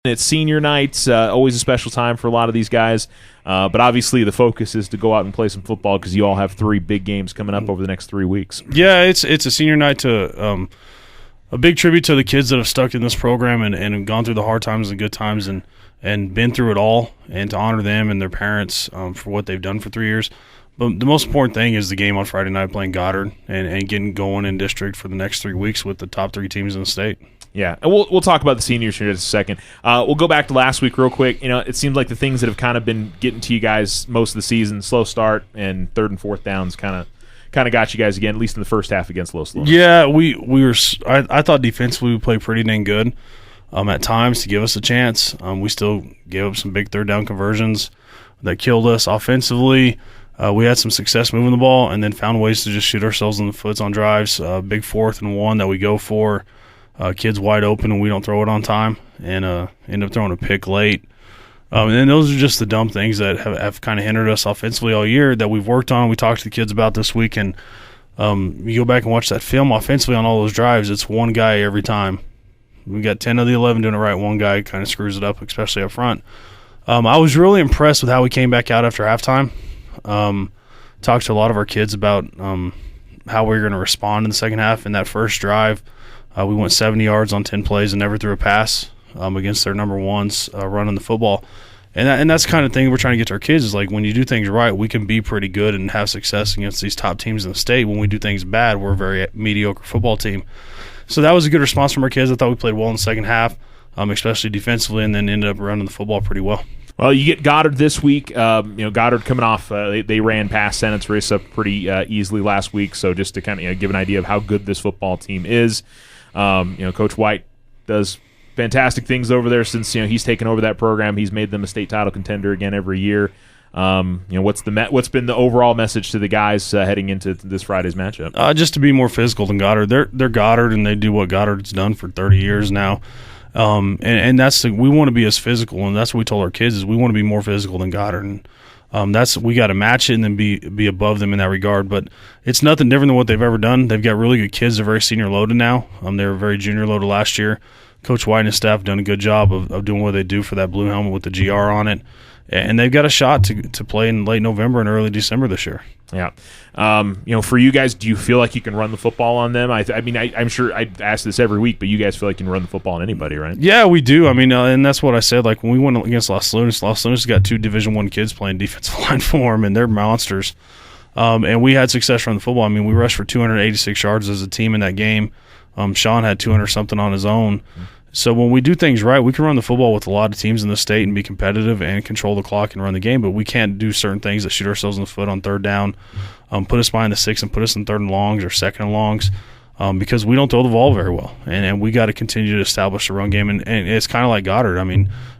It's senior night, always a special time for a lot of these guys. But obviously the focus is to go out and play some football because you all have 3 big games coming up over the next 3 weeks. Yeah, it's a senior night to a big tribute to the kids that have stuck in this program and have gone through the hard times and good times and been through it all, and to honor them and their parents for what they've done for 3 years. But the most important thing is the game on Friday night playing Goddard and getting going in district for the next 3 weeks with the top 3 teams in the state. Yeah, and we'll talk about the seniors here in just a second. We'll go back to last week real quick. It seems like the things that have kind of been getting to you guys most of the season, slow start and 3rd and 4th downs, kind of got you guys again, at least in the first half against Los Lunas. Yeah, we were. I thought defensively we played pretty dang good at times to give us a chance. We still gave up some big 3rd down conversions that killed us offensively. We had some success moving the ball and then found ways to just shoot ourselves in the foot on drives. Big 4th and 1 that we go for. Kids wide open and we don't throw it on time and end up throwing a pick late. And then those are just the dumb things that have kind of hindered us offensively all year that we've worked on. We talked to the kids about this week, and you go back and watch that film offensively on all those drives, it's one guy every time. We got 10 of the 11 doing it right. One guy kind of screws it up, especially up front. I was really impressed with how we came back out after halftime. Talked to a lot of our kids about how we were going to respond in the second half. In that first drive, we went 70 yards on 10 plays and never threw a pass against their number ones running the football. And that's the kind of thing we're trying to get to our kids is like when you do things right, we can be pretty good and have success against these top teams in the state. When we do things bad, we're a very mediocre football team. So that was a good response from our kids. I thought we played well in the second half, especially defensively, and then ended up running the football pretty well. Well, you get Goddard this week. Goddard coming off, they ran past Senate's Rissa pretty easily last week. So just to kind of give an idea of how good this football team is, Coach White does fantastic things over there since he's taken over that program. He's made them a state title contender again every year. What's been the overall message to the guys heading into this Friday's matchup? Just to be more physical than Goddard. They're Goddard, and they do what Goddard's done for 30 years now. And that's we want to be as physical, and that's what we told our kids is we want to be more physical than Goddard. And we got to match it and then be above them in that regard. But it's nothing different than what they've ever done. They've got really good kids. They're very senior loaded now. They were very junior loaded last year. Coach White and his staff have done a good job of doing what they do for that blue helmet with the GR on it. And they've got a shot to play in late November and early December this year. Yeah. For you guys, do you feel like you can run the football on them? I'm sure I ask this every week, but you guys feel like you can run the football on anybody, right? Yeah, we do. And that's what I said. Like when we went against Los Lunas has got 2 Division I kids playing defensive line for them, and they're monsters. And we had success running the football. We rushed for 286 yards as a team in that game. Sean had 200-something on his own. So when we do things right, we can run the football with a lot of teams in the state and be competitive and control the clock and run the game, but we can't do certain things that shoot ourselves in the foot on 3rd down, put us behind the 6 and put us in 3rd and longs or 2nd and longs because we don't throw the ball very well. And we got to continue to establish the run game. And it's kind of like Goddard.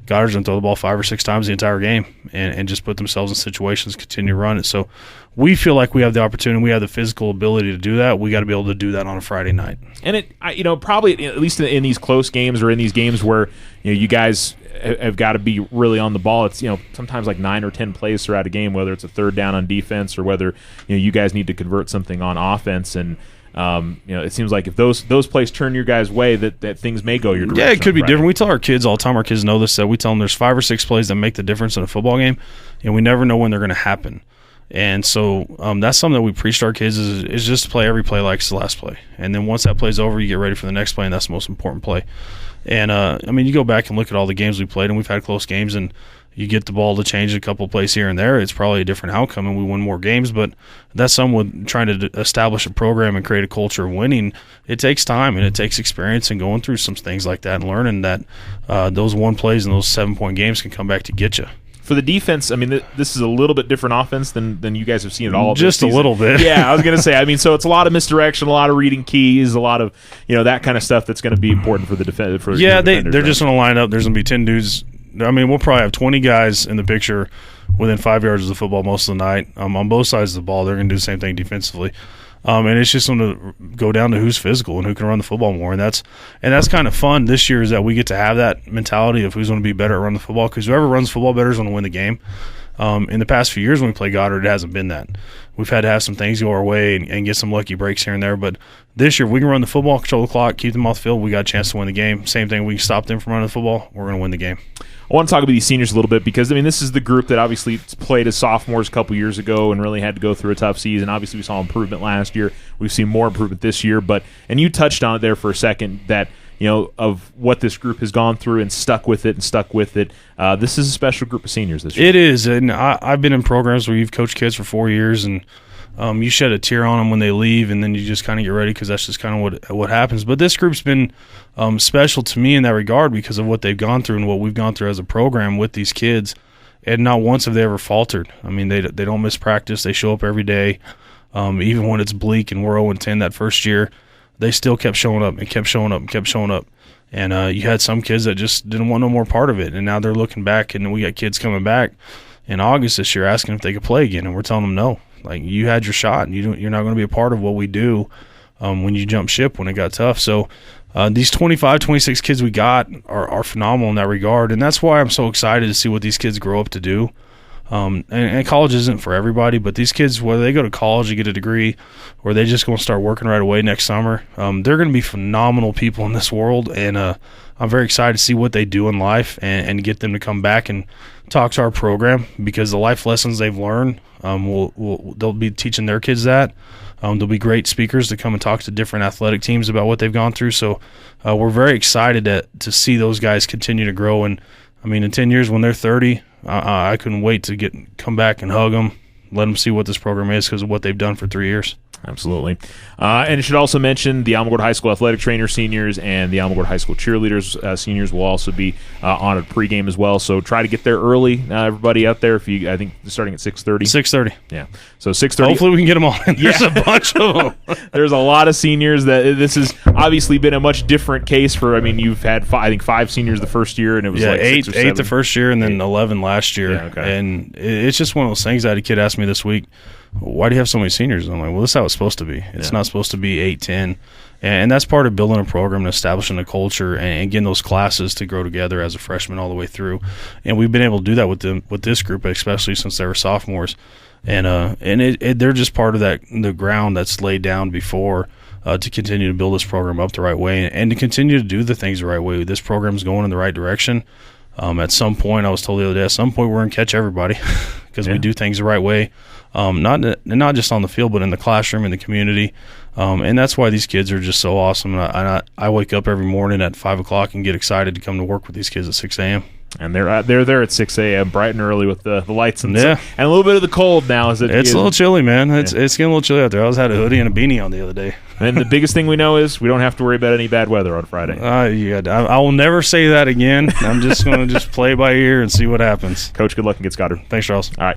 Goddard's going to throw the ball 5 or 6 times the entire game and just put themselves in situations, continue to run it. So we feel like we have the opportunity, we have the physical ability to do that. We got to be able to do that on a Friday night. And probably at least in these close games or in these games where you guys have got to be really on the ball. It's sometimes like 9 or 10 plays throughout a game, whether it's a 3rd down on defense or whether you guys need to convert something on offense. And it seems like if those plays turn your guys' way, that things may go your direction. Yeah, it could be different. We tell our kids all the time. Our kids know this. That we tell them there's 5 or 6 plays that make the difference in a football game, and we never know when they're going to happen. And so that's something that we preach to our kids is just to play every play like it's the last play. And then once that play's over, you get ready for the next play, and that's the most important play. And, you go back and look at all the games we played, and we've had close games, and you get the ball to change a couple of plays here and there, it's probably a different outcome, and we win more games. But that's something with trying to establish a program and create a culture of winning. It takes time, and it takes experience and going through some things like that and learning that those 1 plays and those 7-point games can come back to get you. For the defense, this is a little bit different offense than you guys have seen at all. Just a little bit. Yeah, I was going to say. So it's a lot of misdirection, a lot of reading keys, a lot of that kind of stuff that's going to be important for the defense. Yeah, they're just going to line up. There's going to be 10 dudes. We'll probably have 20 guys in the picture within 5 yards of the football most of the night. On both sides of the ball, they're going to do the same thing defensively. And it's just going to go down to who's physical and who can run the football more. And that's kind of fun this year is that we get to have that mentality of who's going to be better at running the football because whoever runs football better is going to win the game. In the past few years when we play Goddard, it hasn't been that. We've had to have some things go our way and get some lucky breaks here and there. But this year, if we can run the football, control the clock, keep them off the field, we got a chance to win the game. Same thing, we can stop them from running the football, we're going to win the game. I want to talk about these seniors a little bit because, I mean, this is the group that obviously played as sophomores a couple years ago and really had to go through a tough season. Obviously, we saw improvement last year. We've seen more improvement this year. And you touched on it there for a second that, of what this group has gone through and stuck with it. This is a special group of seniors this year. It is, and I've been in programs where you've coached kids for 4 years, and you shed a tear on them when they leave, and then you just kind of get ready because that's just kind of what happens. But this group's been special to me in that regard because of what they've gone through and what we've gone through as a program with these kids, and not once have they ever faltered. I mean, they don't miss practice. They show up every day, even when it's bleak and we're 0-10 that first year. They still kept showing up and kept showing up and kept showing up. And you had some kids that just didn't want no more part of it, and now they're looking back, and we got kids coming back in August this year asking if they could play again, and we're telling them no. Like, you had your shot, and you're not going to be a part of what we do when you jump ship when it got tough. So these 25, 26 kids we got are phenomenal in that regard, and that's why I'm so excited to see what these kids grow up to do. And college isn't for everybody, but these kids, whether they go to college to get a degree or they just going to start working right away next summer, they're going to be phenomenal people in this world, and I'm very excited to see what they do in life and get them to come back and talk to our program because the life lessons they've learned, they'll be teaching their kids that. There'll be great speakers to come and talk to different athletic teams about what they've gone through. So we're very excited to see those guys continue to grow. And, I mean, in 10 years when they're 30, I couldn't wait to come back and hug them, let them see what this program is because of what they've done for 3 years. Absolutely. And it should also mention the Alamogordo High School athletic trainer seniors and the Alamogordo High School cheerleaders seniors will also be on a pregame as well. So try to get there early, everybody out there. I think starting at 6:30. 6:30. Yeah. So 6:30. Hopefully we can get them all in. There's a bunch of them. There's a lot of seniors. This has obviously been a much different case for. I mean, you've had five seniors the first year, and it was like eight 6 or 7. The first year, and then 11 last year. Yeah, okay. And it's just one of those things. I had a kid ask me this week, why do you have so many seniors? I'm like, well, this is how it's supposed to be. It's not supposed to be 8, 10. And that's part of building a program and establishing a culture and getting those classes to grow together as a freshman all the way through. And we've been able to do that with this group, especially since they were sophomores. And they're just part of the ground that's laid down before to continue to build this program up the right way and to continue to do the things the right way. This program's going in the right direction. At some point, I was told the other day, at some point we're going to catch everybody because we do things the right way. Not just on the field, but in the classroom, in the community. And that's why these kids are just so awesome. And I wake up every morning at 5 o'clock and get excited to come to work with these kids at 6 a.m. And they're there at 6 a.m. bright and early with the lights and and a little bit of the cold now. It's a little chilly, man. It's getting a little chilly out there. I had a hoodie and a beanie on the other day. And the biggest thing we know is we don't have to worry about any bad weather on Friday. I will never say that again. I'm just going to just play by ear and see what happens. Coach, good luck against Goddard. Thanks, Charles. All right.